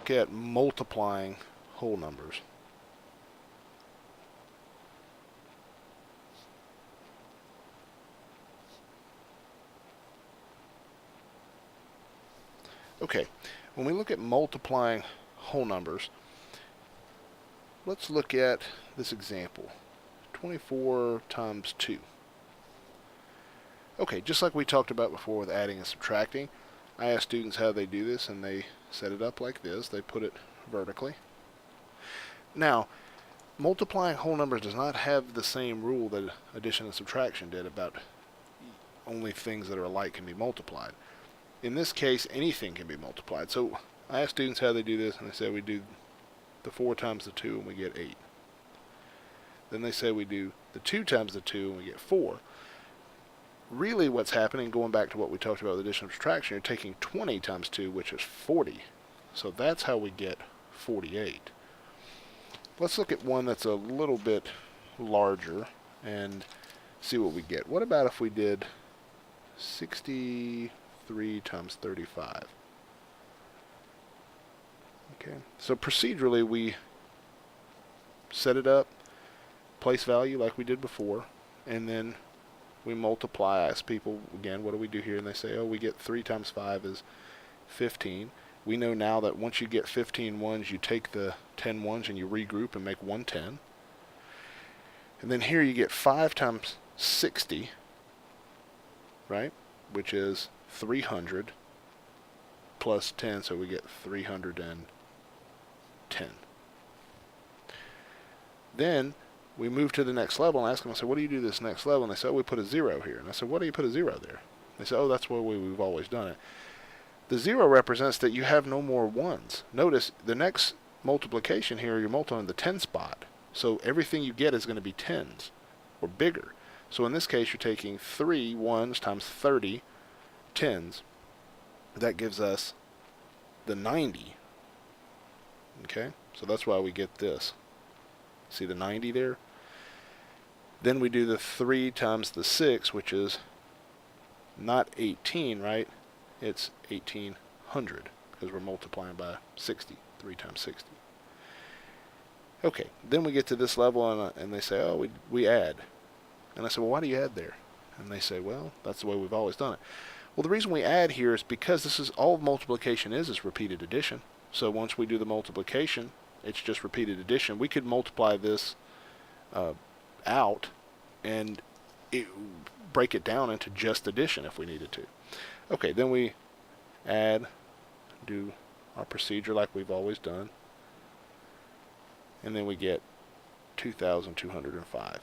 look at multiplying whole numbers. Okay, when we look at multiplying whole numbers, let's look at this example. 24 times 2. Okay, just like we talked about before with adding and subtracting, I asked students how they do this, and they set it up like this. They put it vertically. Now, multiplying whole numbers does not have the same rule that addition and subtraction did about only things that are alike can be multiplied. In this case, anything can be multiplied. So I asked students how they do this, and they said we do the 4 times the 2 and we get 8. Then they say we do the 2 times the 2 and we get 4. Really what's happening, going back to what we talked about with addition and subtraction, you're taking 20 times 2, which is 40. So that's how we get 48. Let's look at one that's a little bit larger and see what we get. What about if we did 63 times 35? Okay, so procedurally we set it up, place value like we did before, and then we multiply. I ask people again, what do we do here? And they say, oh, we get 3 times 5 is 15. We know now that once you get 15 ones, you take the 10 ones and you regroup and make one 10. And then here you get 5 times 60, right? Which is 300 plus 10, so we get 310. Then we move to the next level and ask them, I said, what do you do this next level? And they said, oh, we put a 0 here. And I said, why do you put a 0 there? They said, oh, that's where we've always done it. The 0 represents that you have no more ones. Notice the next multiplication here, you're multiplying the 10 spot. So everything you get is going to be 10s or bigger. So in this case, you're taking 3 ones times 30 10s. That gives us the 90. Okay, so that's why we get this. See the 90 there? Then we do the 3 times the 6, which is not 18, right? It's 1800 because we're multiplying by 60. 3 times 60. Okay, then we get to this level and they say, oh, we add. And I say, well, why do you add there? And they say, well, that's the way we've always done it. Well, the reason we add here is because this is all multiplication is repeated addition. So once we do the multiplication, it's just repeated addition. We could multiply this out and break it down into just addition if we needed to. Okay, then we add, do our procedure like we've always done, and then we get 2,205.